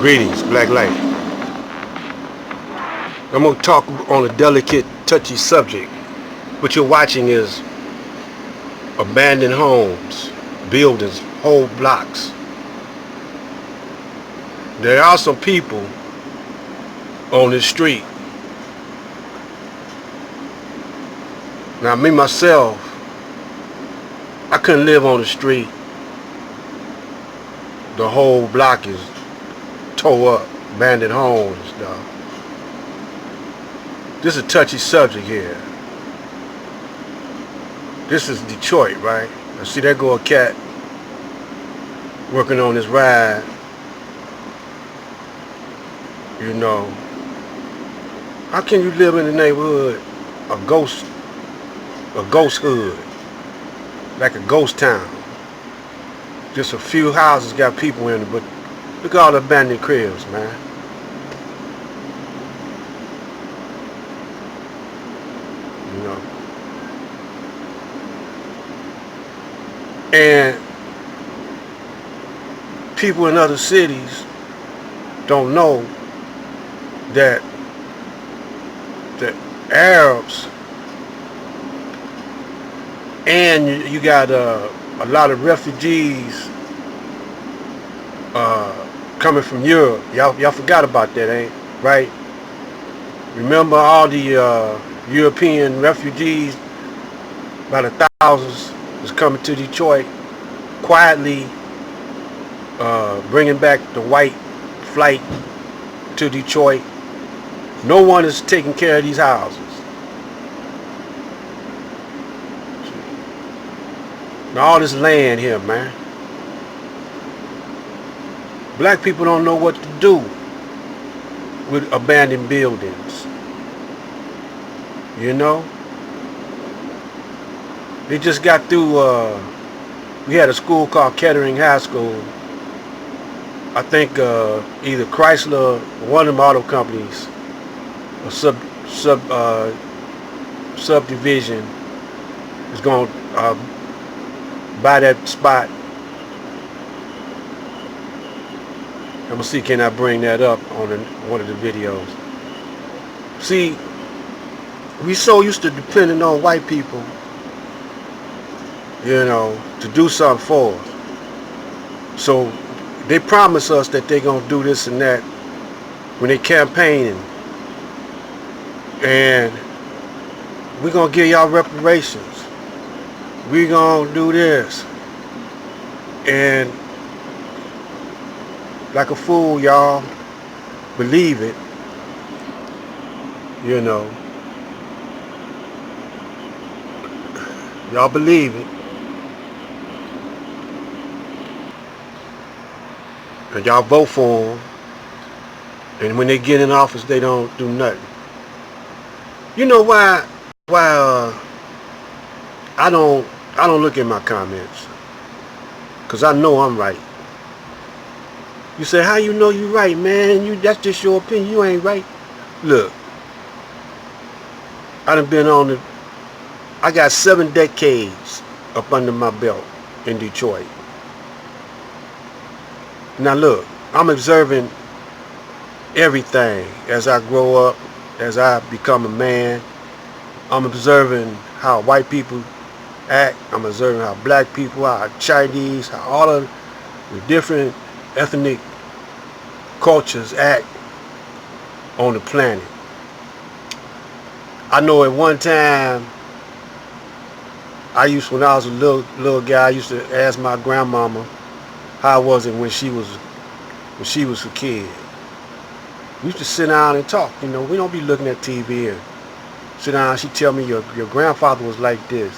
Greetings, Black Light. I'm going to talk on a delicate, touchy subject. What you're watching is abandoned homes, buildings, whole blocks. There are some people on this street. Now, me, myself, I couldn't live on the street. The whole block is tore up, abandoned homes and stuff. This is a touchy subject here. This is Detroit, right? Now see, there go a cat working on his ride. You know, how can you live in the neighborhood, a ghost hood, like a ghost town? Just a few houses got people in it, but look at all the abandoned cribs, man. You know. And people in other cities don't know that the Arabs, and you got a lot of refugees coming from Europe. Y'all forgot about that, ain't right? Remember all the European refugees, by the thousands, was coming to Detroit, quietly bringing back the white flight to Detroit. No one is taking care of these houses. Now all this land here, man. Black people don't know what to do with abandoned buildings. You know? They just got through, we had a school called Kettering High School. I think either Chrysler, one of them auto companies, or subdivision is going to buy that spot. I'm going to see, can I bring that up on one of the videos. See, we so used to depending on white people, you know, to do something for us. So they promise us that they're going to do this and that when they campaigning. And we're going to give y'all reparations. We're going to do this. And like a fool, y'all believe it. You know. Y'all believe it. And y'all vote for them. And when they get in office, they don't do nothing. You know why I don't look at my comments? Cause I know I'm right. You say, how you know you right, man? That's just your opinion. You ain't right. Look, I done been on the. I got 7 decades up under my belt in Detroit. Now look, I'm observing everything as I grow up, as I become a man. I'm observing how white people act. I'm observing how black people, how Chinese, how all of the different ethnic cultures act on the planet. I know at one time, when I was a little guy, I used to ask my grandmama how was it when she was a kid. We used to sit down and talk. You know, we don't be looking at TV and sit down. She tell me your grandfather was like this.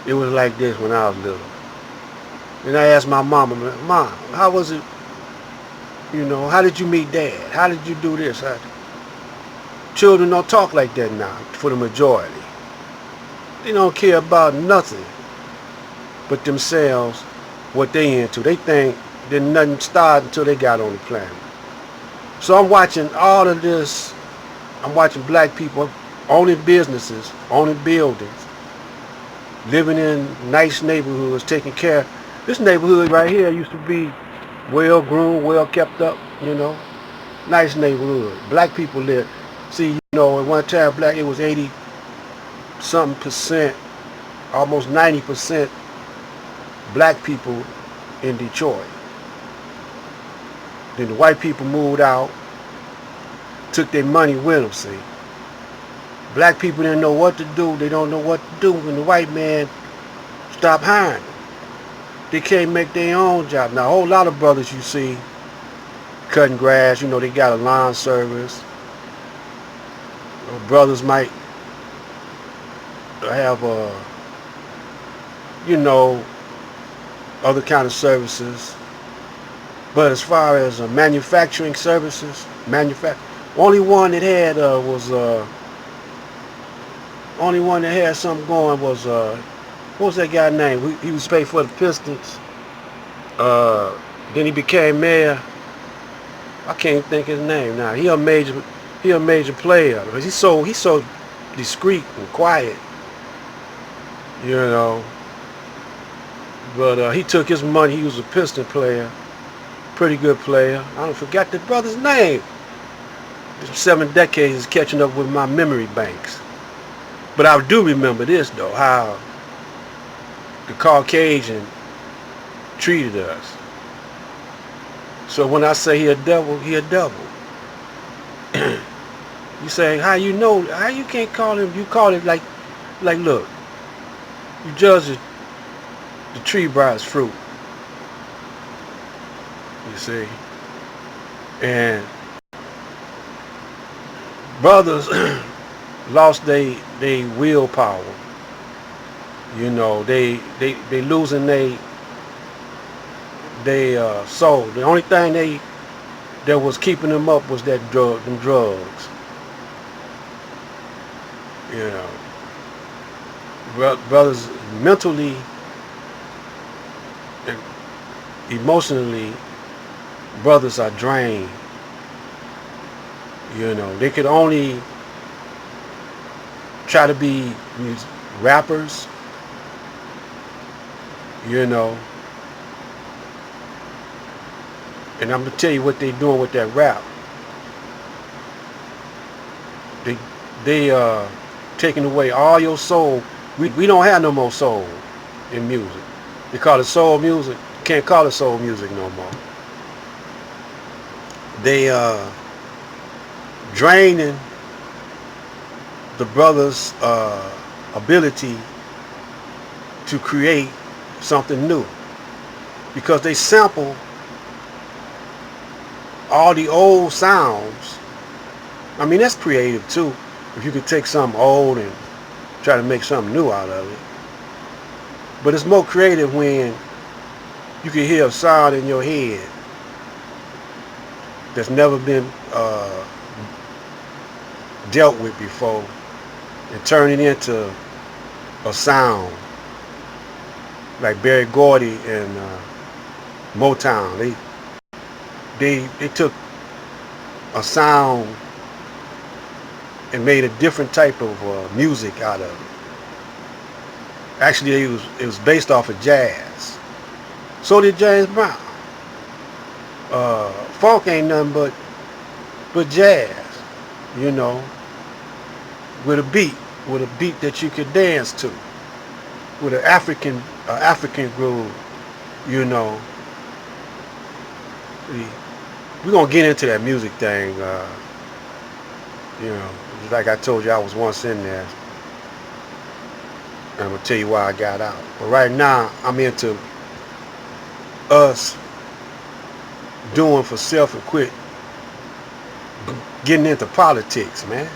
It was like this when I was little. And I asked my mama, Mom, how was it? You know, how did you meet Dad? How did you do this? Children don't talk like that now, for the majority. They don't care about nothing but themselves, what they into. They think that nothing started until they got on the planet. So I'm watching all of this. I'm watching black people owning businesses, owning buildings, living in nice neighborhoods, taking care This neighborhood right here used to be well groomed, well kept up, you know. Nice neighborhood. Black people live. See, you know, at one time black, it was 80 something percent, almost 90% black people in Detroit. Then the white people moved out, took their money with them, see. Black people didn't know what to do. They don't know what to do when the white man stopped hiring them. They can't make their own job. Now, a whole lot of brothers you see cutting grass, you know, they got a lawn service. Brothers might have, you know, other kind of services. But as far as manufacturing services, only one that had only one that had something going was what was that guy's name? He was paid for the Pistons. Then he became mayor. I can't think his name now. He a major player. He's so discreet and quiet, you know. But he took his money. He was a Piston player, pretty good player. I don't forget the brother's name. 7 decades is catching up with my memory banks. But I do remember this though, how the Caucasian treated us. So when I say he a devil, he a devil. You say, how you know? How you can't call him? You call it like look, you judge the tree by its fruit. You see, and brothers lost they willpower. You know, they losing they soul. The only thing that was keeping them up was them drugs. You know, brothers mentally and emotionally, brothers are drained. You know, they could only try to be rappers. You know, and I'm gonna tell you what they doing with that rap. They taking away all your soul. We don't have no more soul in music. They call it soul music. You can't call it soul music no more. They draining the brothers' ability to create something new, because they sample all the old sounds. I mean, that's creative too, if you could take something old and try to make something new out of it. But it's more creative when you can hear a sound in your head that's never been dealt with before and turn it into a sound. Like Barry Gordy and Motown, they took a sound and made a different type of music out of it. Actually, it was based off of jazz. So did James Brown. Funk ain't nothing but jazz, you know, with a beat that you could dance to, with an African groove, you know. We're gonna get into that music thing, you know. Like I told you, I was once in there. And I'm gonna tell you why I got out. But right now, I'm into us doing for self and quit getting into politics, man.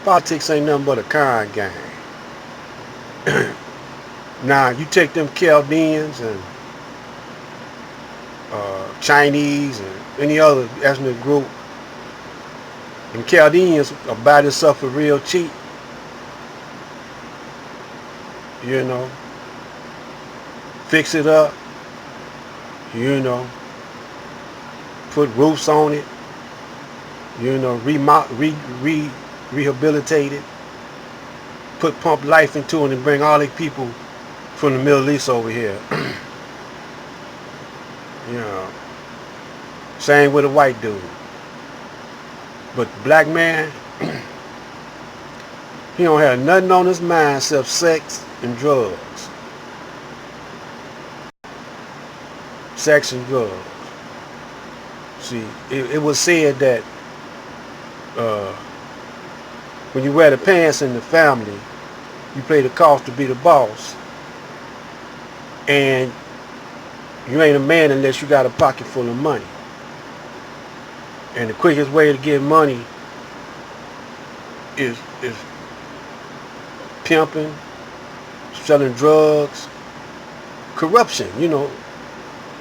Politics ain't nothing but a con game. Now, you take them Chaldeans and Chinese and any other ethnic group, and Chaldeans will buy this stuff for real cheap. You know, fix it up, you know, put roofs on it, you know, rehabilitate it, pump life into it, and bring all the people from the Middle East over here. You know, same with a white dude. But the black man, he don't have nothing on his mind except sex and drugs. Sex and drugs. See, it was said that uh, when you wear the pants in the family, you play the cost to be the boss. And you ain't a man unless you got a pocket full of money. And the quickest way to get money is pimping, selling drugs, corruption,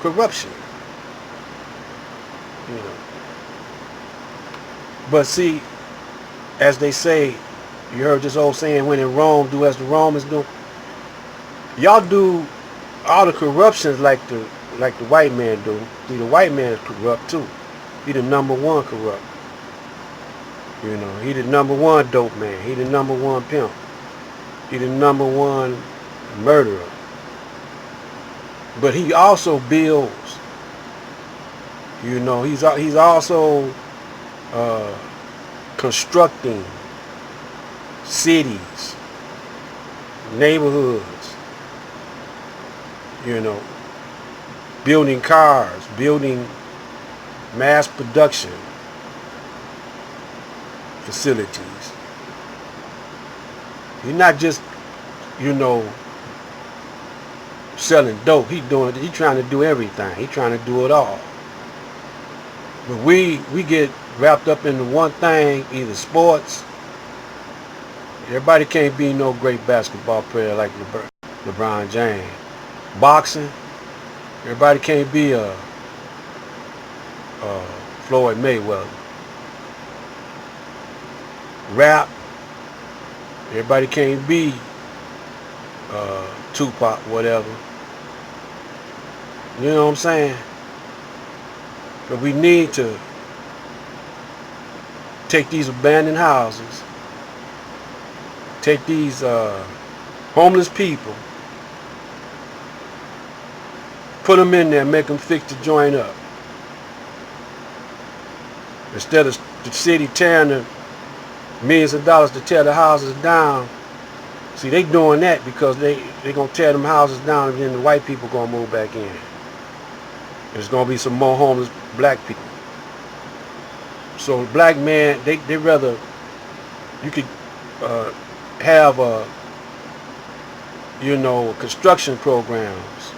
corruption. You know. But see, as they say, you heard this old saying, when in Rome, do as the Romans do. Y'all do all the corruptions like the white man do. See, the white man is corrupt too. He the number one corrupt. You know, he the number one dope man. He the number one pimp. He the number one murderer. But he also builds. You know, he's also constructing cities, neighborhoods. You know, building cars, building mass production facilities. He's not just, selling dope. He's trying to do everything. He's trying to do it all. But we get wrapped up into one thing, either sports. Everybody can't be no great basketball player like LeBron James. Boxing, everybody can't be a Floyd Mayweather. Rap, everybody can't be Tupac, whatever. You know what I'm saying? But we need to take these abandoned houses, take these homeless people, put them in there, make them fix the joint up. Instead of the city tearing the millions of dollars to tear the houses down. See, they doing that because they gonna tear them houses down, and then the white people gonna move back in. There's gonna be some more homeless black people. So black man, they rather, you could have construction programs,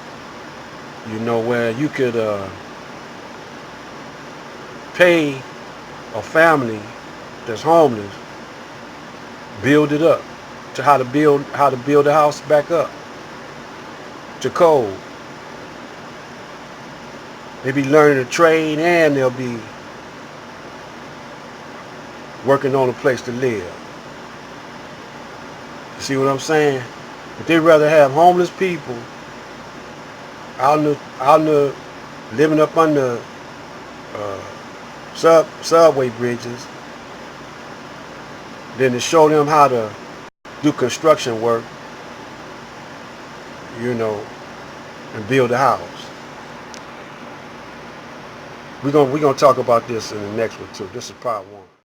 where you could pay a family that's homeless, build it up to how to build a house back up to code. They be learning a trade, and they'll be working on a place to live. You see what I'm saying? But they rather have homeless people out in the living up under subway bridges than to show them how to do construction work, and build a house. We're gonna talk about this in the next one too. This is part 1.